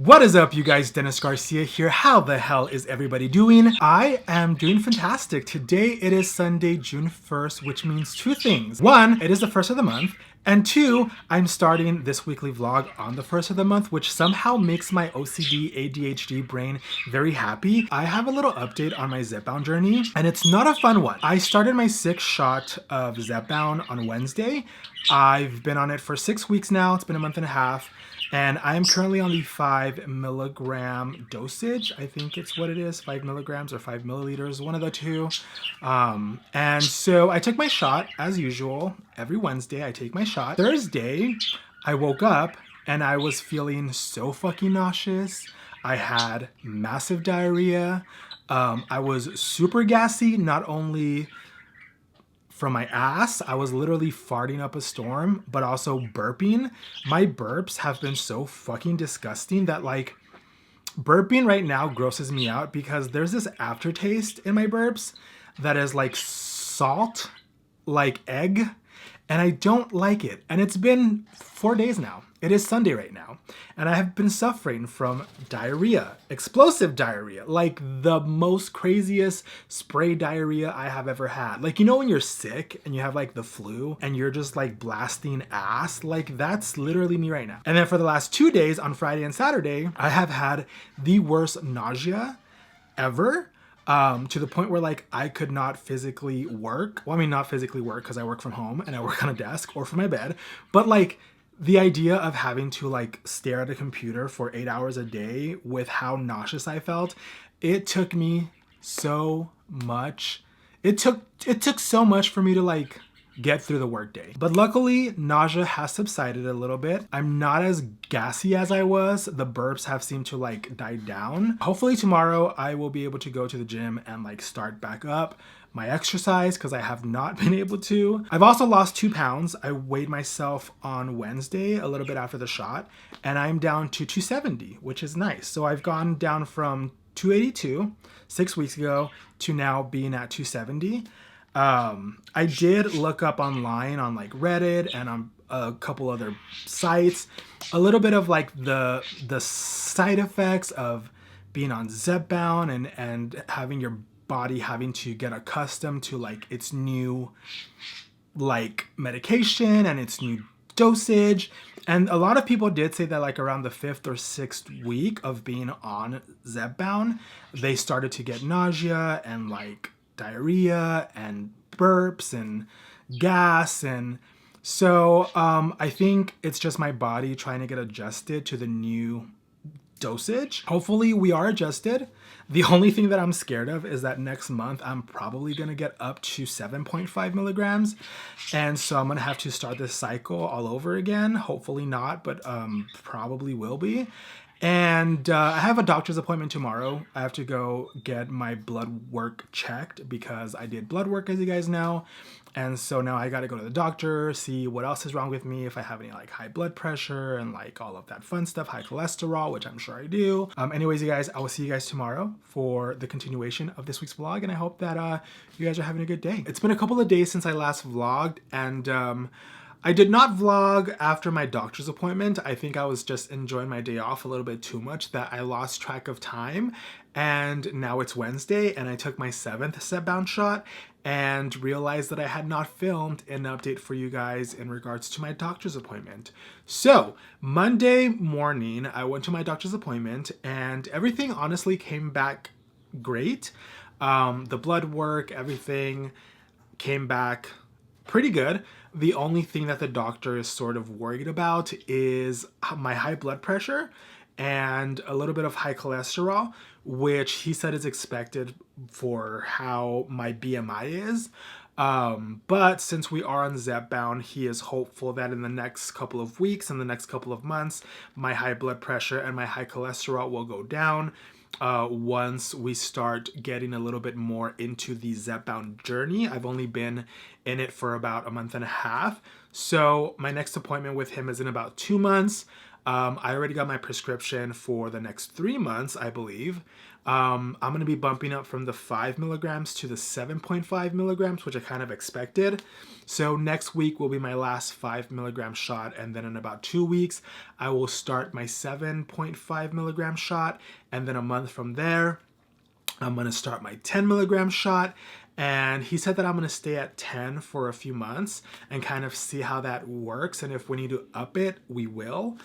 What is up, you guys? Dennis Garcia here. How the hell is everybody doing? I am doing fantastic. Today it is Sunday, June 1st, which means two things. One, it is the first of the month. And two, I'm starting this weekly vlog on the first of the month, which somehow makes my OCD ADHD brain very happy. I have a little update on my Zepbound journey, and it's not a fun one. I started my 6th shot of Zepbound on Wednesday. I've been on it for 6 weeks now. It's been a month and a half. And I am currently on the 5 milligram dosage. I think it's what it is, 5 milligrams or 5 milliliters, one of the two. And so I took my shot as usual. Every Wednesday I take my shot. Thursday, I woke up and I was feeling so fucking nauseous. I had massive diarrhea. I was super gassy, not only from my ass, I was literally farting up a storm, but also burping. My burps have been so fucking disgusting that burping right now grosses me out because there's this aftertaste in my burps that is like salt, like egg, and I don't like it. And it's been 4 days now. It is Sunday right now. And I have been suffering from diarrhea, explosive diarrhea, like the most craziest spray diarrhea I have ever had. Like, you know when you're sick and you have like the flu and you're just like blasting ass? Like that's literally me right now. And then for the last 2 days, on Friday and Saturday, I have had the worst nausea ever. To the point where like I could not physically work. Well, I mean, not physically work because I work from home and I work on a desk or from my bed, but like the idea of having to like stare at a computer for 8 hours a day with how nauseous I felt, it took me so much. It took so much for me to like get through the workday. But luckily, nausea has subsided a little bit. I'm not as gassy as I was. The burps have seemed to like die down. Hopefully tomorrow I will be able to go to the gym and like start back up my exercise because I have not been able to. I've also lost 2 pounds. I weighed myself on Wednesday, a little bit after the shot, and I'm down to 270, which is nice. So I've gone down from 282 6 weeks ago to now being at 270. I did look up online on like Reddit and on a couple other sites, a little bit of like the side effects of being on Zepbound and having your body having to get accustomed to like its new like medication and its new dosage. And a lot of people did say that like around the 5th or 6th week of being on Zepbound, they started to get nausea and like diarrhea and burps and gas. And so I think it's just my body trying to get adjusted to the new dosage. Hopefully we are adjusted. The only thing that I'm scared of is that next month I'm probably going to get up to 7.5 milligrams. And so I'm going to have to start this cycle all over again. Hopefully not, but probably will be. And I have a doctor's appointment tomorrow. I have to go get my blood work checked because I did blood work, as you guys know. And so now I got to go to the doctor, see what else is wrong with me, if I have any like high blood pressure and like all of that fun stuff, high cholesterol, which I'm sure I do. Anyways, you guys, I will see you guys tomorrow for the continuation of this week's vlog. And I hope that you guys are having a good day. It's been a couple of days since I last vlogged, and I did not vlog after my doctor's appointment. I think I was just enjoying my day off a little bit too much that I lost track of time. And now it's Wednesday and I took my 7th Zepbound shot and realized that I had not filmed an update for you guys in regards to my doctor's appointment. So Monday morning, I went to my doctor's appointment and everything honestly came back great. The blood work, everything came back pretty good. The only thing that the doctor is sort of worried about is my high blood pressure and a little bit of high cholesterol, which he said is expected for how my BMI is. But since we are on Zepbound, he is hopeful that in the next couple of weeks and the next couple of months, my high blood pressure and my high cholesterol will go down. Once we start getting a little bit more into the Zepbound journey. I've only been in it for about a month and a half. So my next appointment with him is in about 2 months. I already got my prescription for the next 3 months, I believe. I'm going to be bumping up from the 5 milligrams to the 7.5 milligrams, which I kind of expected. So next week will be my last 5 milligram shot. And then in about 2 weeks, I will start my 7.5 milligram shot. And then a month from there, I'm going to start my 10 milligram shot. And he said that I'm going to stay at 10 for a few months and kind of see how that works. And if we need to up it, we will.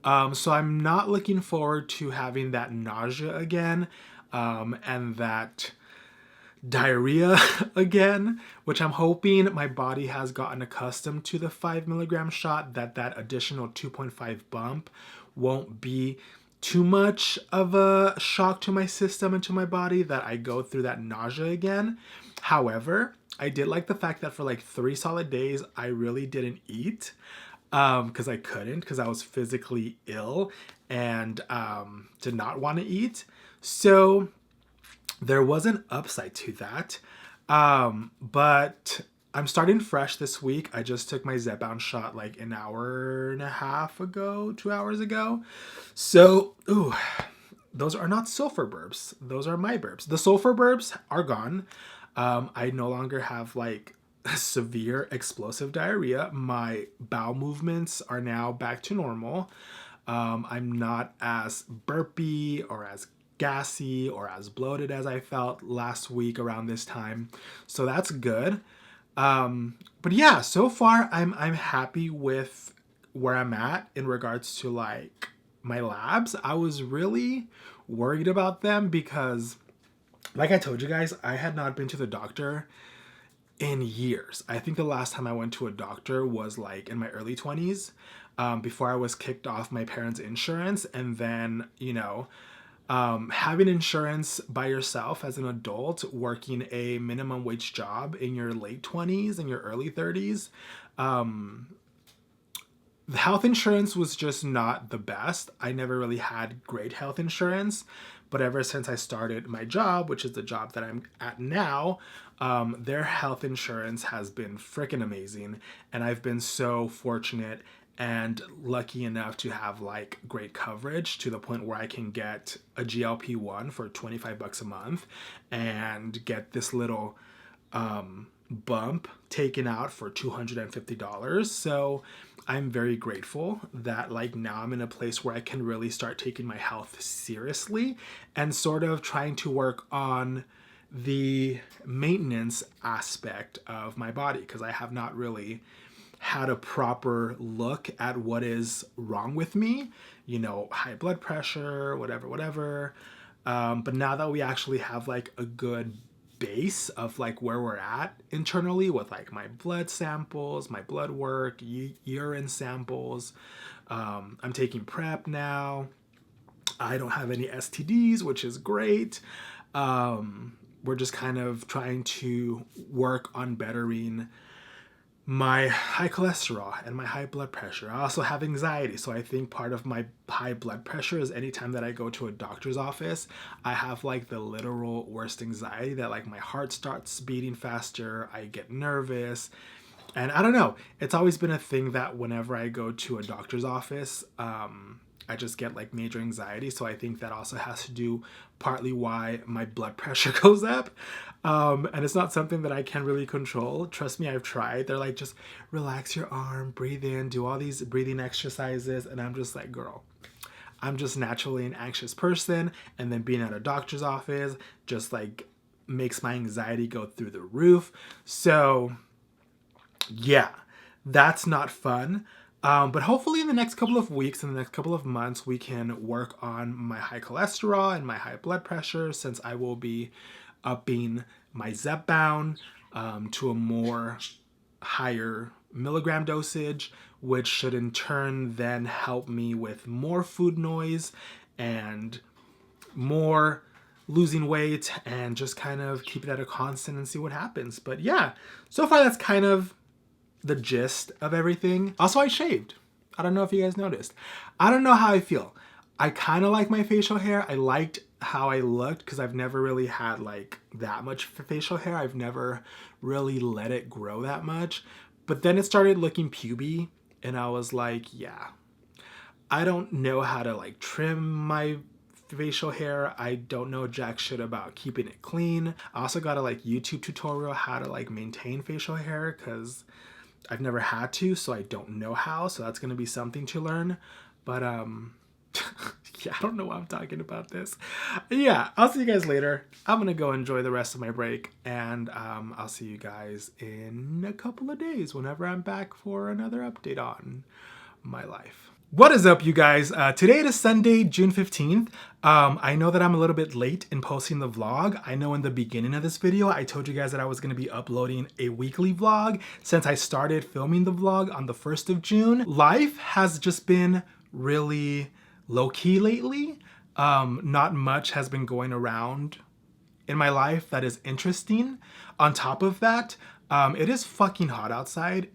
So I'm not looking forward to having that nausea again, and that diarrhea again, which I'm hoping my body has gotten accustomed to the 5 milligram shot, that additional 2.5 bump won't be too much of a shock to my system and to my body that I go through that nausea again. However, I did like the fact that for like 3 solid days, I really didn't eat because I couldn't, because I was physically ill and did not want to eat. So there was an upside to that. But I'm starting fresh this week. I just took my Zepbound shot like an hour and a half ago, 2 hours ago. So, those are not sulfur burps. Those are my burps. The sulfur burps are gone. I no longer have like severe explosive diarrhea. My bowel movements are now back to normal. I'm not as burpy or as gassy or as bloated as I felt last week around this time. So that's good. But yeah, so far I'm happy with where I'm at in regards to like my labs. I was really worried about them because, like I told you guys, I had not been to the doctor in years. I think the last time I went to a doctor was like in my early 20s, before I was kicked off my parents' insurance. And then, having insurance by yourself as an adult, working a minimum wage job in your late 20s and your early 30s, the health insurance was just not the best. I never really had great health insurance, but ever since I started my job, which is the job that I'm at now, their health insurance has been freaking amazing. And I've been so fortunate and lucky enough to have like great coverage to the point where I can get a GLP-1 for $25 a month and get this little bump taken out for $250. So I'm very grateful that like now I'm in a place where I can really start taking my health seriously and sort of trying to work on the maintenance aspect of my body, because I have not really had a proper look at what is wrong with me, high blood pressure, whatever. But now that we actually have like a good base of like where we're at internally with like my blood samples, my blood work, urine samples, I'm taking PrEP now. I don't have any STDs, which is great. We're just kind of trying to work on bettering my high cholesterol and my high blood pressure. I also have anxiety. So I think part of my high blood pressure is anytime that I go to a doctor's office, I have like the literal worst anxiety that like my heart starts beating faster. I get nervous. And I don't know, it's always been a thing that whenever I go to a doctor's office, I just get like major anxiety. So I think that also has to do partly why my blood pressure goes up. And it's not something that I can really control. Trust me, I've tried. They're like, just relax your arm, breathe in, do all these breathing exercises. And I'm just like, girl, I'm just naturally an anxious person. And then being at a doctor's office just like makes my anxiety go through the roof. So yeah, that's not fun. But hopefully in the next couple of weeks, in the next couple of months, we can work on my high cholesterol and my high blood pressure, since I will be upping my Zepbound to a more higher milligram dosage, which should in turn then help me with more food noise and more losing weight and just kind of keep it at a constant and see what happens. But yeah, so far that's kind of the gist of everything. Also, I shaved. I don't know if you guys noticed. I don't know how I feel. I kind of like my facial hair. I liked how I looked because I've never really had like that much facial hair. I've never really let it grow that much. But then it started looking puby and I was like, yeah, I don't know how to like trim my facial hair. I don't know jack shit about keeping it clean. I also got a like YouTube tutorial how to like maintain facial hair because I've never had to, so I don't know how. So that's gonna be something to learn. But yeah, I don't know why I'm talking about this. Yeah, I'll see you guys later. I'm gonna go enjoy the rest of my break, and I'll see you guys in a couple of days whenever I'm back for another update on my life. What is up, you guys? Today it is Sunday, June 15th. I know that I'm a little bit late in posting the vlog. I know in the beginning of this video, I told you guys that I was gonna be uploading a weekly vlog since I started filming the vlog on the 1st of June. Life has just been really low-key lately. Not much has been going around in my life that is interesting. On top of that, it is fucking hot outside.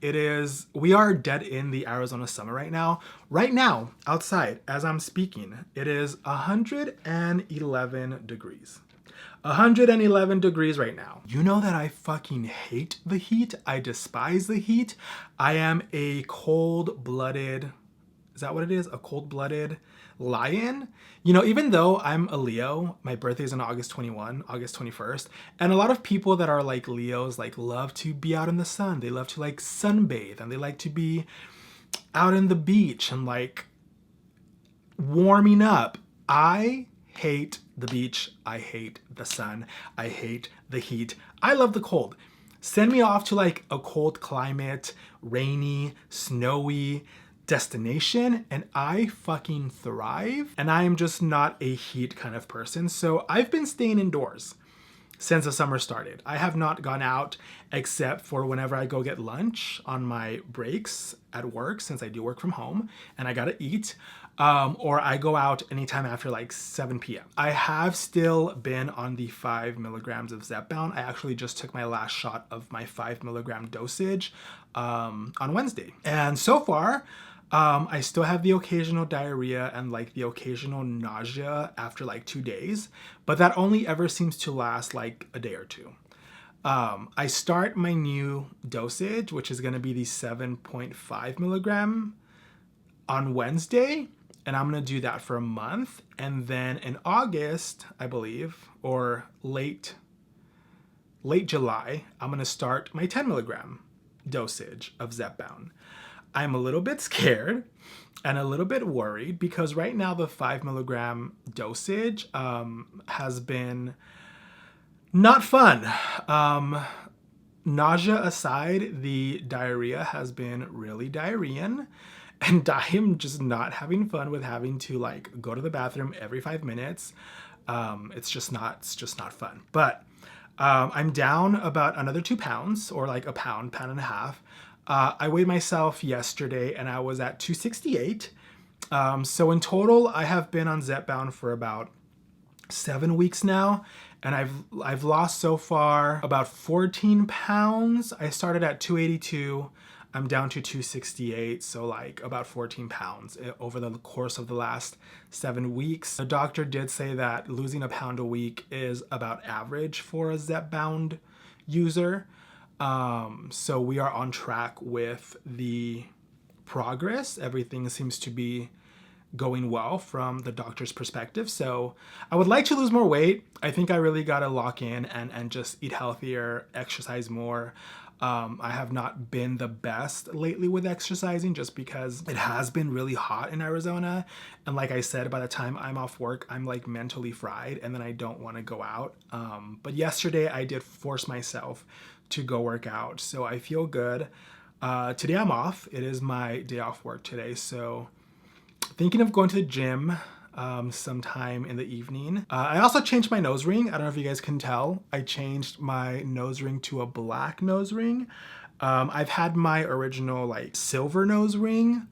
We are dead in the Arizona summer right now. Right now, outside, as I'm speaking, it is 111 degrees. 111 degrees right now. You know that I fucking hate the heat. I despise the heat. I am a cold-blooded, is that what it is? A cold-blooded lion? You know, even though I'm a Leo, my birthday is on August 21st, and a lot of people that are like Leos like love to be out in the sun. They love to like sunbathe, and they like to be out in the beach and like warming up. I hate the beach. I hate the sun. I hate the heat. I love the cold. Send me off to like a cold climate, rainy, snowy destination, and I fucking thrive. And I am just not a heat kind of person. So I've been staying indoors since the summer started. I have not gone out except for whenever I go get lunch on my breaks at work, since I do work from home and I gotta eat, or I go out anytime after like 7 p.m. I have still been on the 5 milligrams of Zepbound. I actually just took my last shot of my 5 milligram dosage on Wednesday. And so far, I still have the occasional diarrhea and like the occasional nausea after like 2 days, but that only ever seems to last like a day or two. I start my new dosage, which is gonna be the 7.5 milligram on Wednesday, and I'm gonna do that for a month. And then in August, I believe, or late July, I'm gonna start my 10 milligram dosage of Zepbound. I'm a little bit scared and a little bit worried because right now the 5 milligram dosage has been not fun. Nausea aside, the diarrhea has been really diarrhean, and I am just not having fun with having to like go to the bathroom every 5 minutes. It's just not fun. But I'm down about another 2 pounds, or like a pound and a half. I weighed myself yesterday and I was at 268. So in total, I have been on Zepbound for about 7 weeks now, and I've lost so far about 14 pounds. I started at 282. I'm down to 268, so like about 14 pounds over the course of the last 7 weeks. The doctor did say that losing a pound a week is about average for a Zepbound user. So we are on track with the progress. Everything seems to be going well from the doctor's perspective. So I would like to lose more weight. I think I really got to lock in and just eat healthier, exercise more. I have not been the best lately with exercising just because it has been really hot in Arizona. And like I said, by the time I'm off work, I'm like mentally fried and then I don't want to go out. But yesterday I did force myself to go work out, so I feel good. Today I'm off. It is my day off work today, so thinking of going to the gym sometime in the evening. I also changed my nose ring. I don't know if you guys can tell. I changed my nose ring to a black nose ring. I've had my original like silver nose ring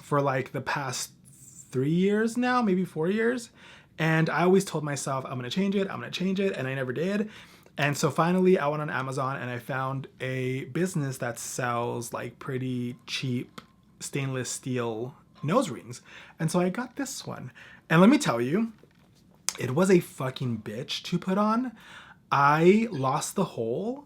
for like the past 3 years now, maybe 4 years. And I always told myself, I'm gonna change it, and I never did. And so finally I went on Amazon and I found a business that sells like pretty cheap stainless steel nose rings. And so I got this one. And let me tell you, it was a fucking bitch to put on. I lost the hole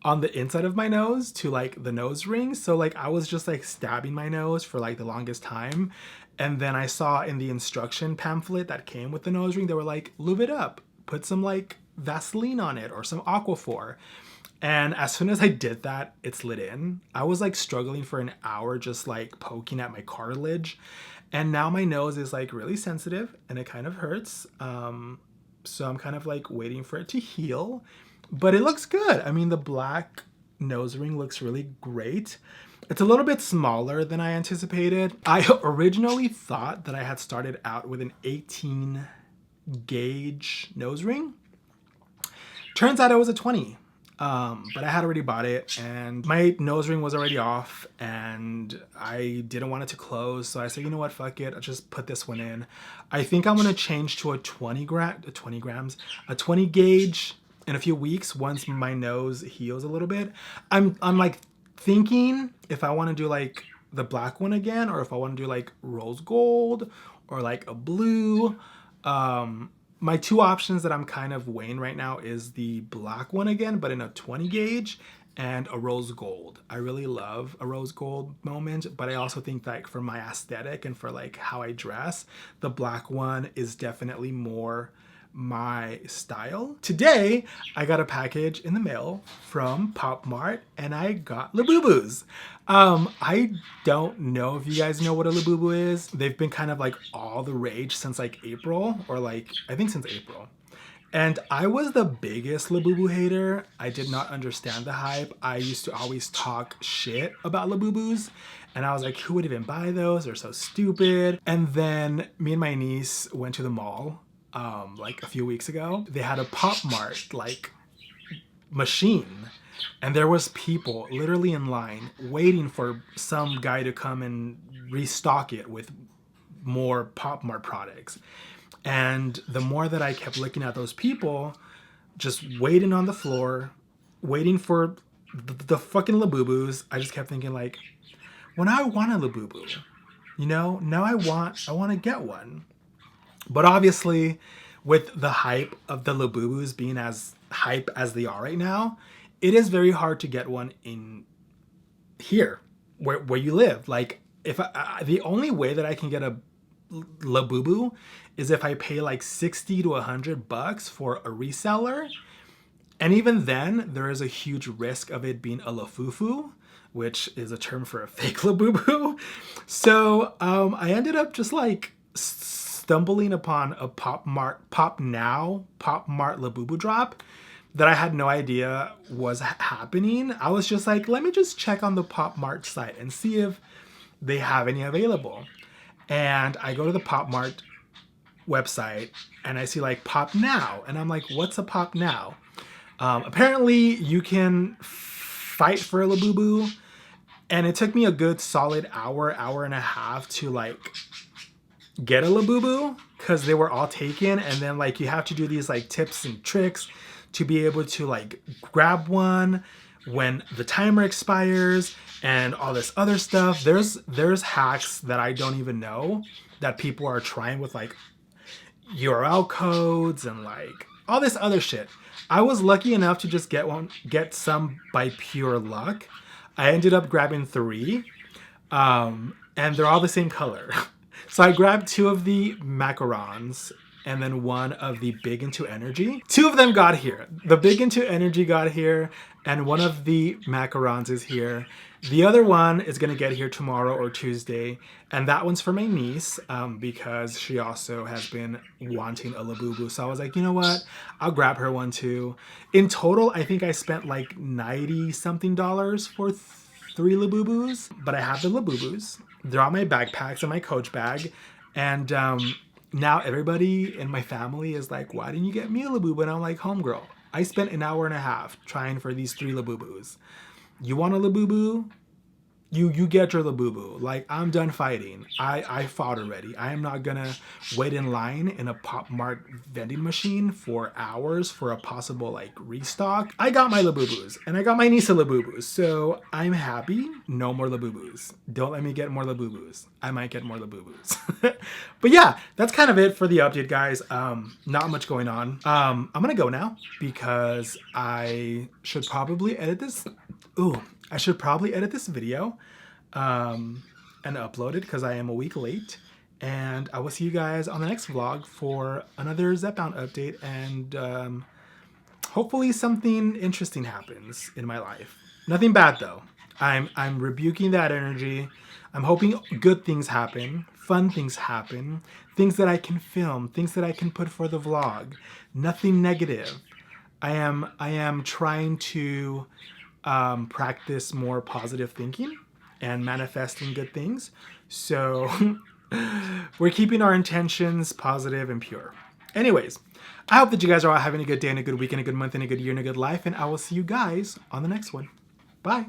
on the inside of my nose to like the nose ring. So like I was just like stabbing my nose for like the longest time. And then I saw in the instruction pamphlet that came with the nose ring, they were like, lube it up, put some like Vaseline on it or some Aquaphor. And as soon as I did that, it slid in. I was like struggling for an hour just like poking at my cartilage. And now my nose is like really sensitive and it kind of hurts. So I'm kind of like waiting for it to heal. But it looks good. I mean, the black nose ring looks really great. It's a little bit smaller than I anticipated. I originally thought that I had started out with an 18 gauge nose ring. Turns out it was a 20. But I had already bought it and my nose ring was already off and I didn't want it to close. So I said, you know what, fuck it. I'll just put this one in. I think I'm going to change to a 20 gauge in a few weeks once my nose heals a little bit. I'm like thinking if I want to do like the black one again or if I want to do like rose gold or like a blue. My two options that I'm kind of weighing right now is the black one again, but in a 20 gauge and a rose gold. I really love a rose gold moment, but I also think like for my aesthetic and for like how I dress, the black one is definitely more my style. Today, I got a package in the mail from Pop Mart and I got Labubus. I don't know if you guys know what a Labubu is. They've been kind of like all the rage since like April or like, I think since April. And I was the biggest Labubu hater. I did not understand the hype. I used to always talk shit about Labubus. And I was like, who would even buy those? They're so stupid. And then me and my niece went to the mall like a few weeks ago. They had a Pop Mart like machine and there was people literally in line waiting for some guy to come and restock it with more Pop Mart products. And the more that I kept looking at those people just waiting on the floor, waiting for the fucking Labubus, I just kept thinking like, well, now I want a Labubu, you know, now I want to get one. But obviously, with the hype of the Labubus being as hype as they are right now, it is very hard to get one in here, where you live. Like, if the only way that I can get a Labubu is if I pay like $60 to $100 for a reseller. And even then, there is a huge risk of it being a Lafufu, which is a term for a fake Labubu. So I ended up just like stumbling upon a Pop Mart Labubu drop that I had no idea was happening. I was just like, let me just check on the Pop Mart site and see if they have any available. And I go to the Pop Mart website and I see like Pop Now. And I'm like, what's a Pop Now? Apparently you can fight for a Labubu. And it took me a good solid hour and a half to like get a Labubu because they were all taken. And then like you have to do these like tips and tricks to be able to like grab one when the timer expires and all this other stuff. There's hacks that I don't even know that people are trying with like URL codes and like all this other shit. I was lucky enough to just get some by pure luck. I ended up grabbing 3 and they're all the same color. So I grabbed 2 of the macarons and then 1 of the Big Into Energy. 2 of them got here. The Big Into Energy got here and 1 of the macarons is here. The other one is gonna get here tomorrow or Tuesday. And that one's for my niece because she also has been wanting a Labubu. So I was like, you know what? I'll grab her one too. In total, I think I spent like $90 something for 3 Labubus, but I have the Labubus. They're on my backpacks and my Coach bag. And now everybody in my family is like, why didn't you get me a Labubu? And I'm like, homegirl, I spent an hour and a half trying for these 3 Labubus. You want a Labubu? you get your Labubu. Like, I'm done fighting. I fought already. I am not gonna wait in line in a Pop Mart vending machine for hours for a possible like restock. I got my Labubus and I got my Nisa Labubus, so I'm happy. No more Labubus. Don't let me get more Labubus. I might get more Labubus. But yeah, that's kind of it for the update, guys. Not much going on. I'm gonna go now because I should probably edit this. Ooh, I should probably edit this video and upload it because I am a week late. And I will see you guys on the next vlog for another Zepbound update, and hopefully something interesting happens in my life. Nothing bad though. I'm rebuking that energy. I'm hoping good things happen, fun things happen, things that I can film, things that I can put for the vlog. Nothing negative. I am trying to practice more positive thinking and manifesting good things. So we're keeping our intentions positive and pure. Anyways, I hope that you guys are all having a good day and a good week and a good month and a good year and a good life, and I will see you guys on the next one. Bye.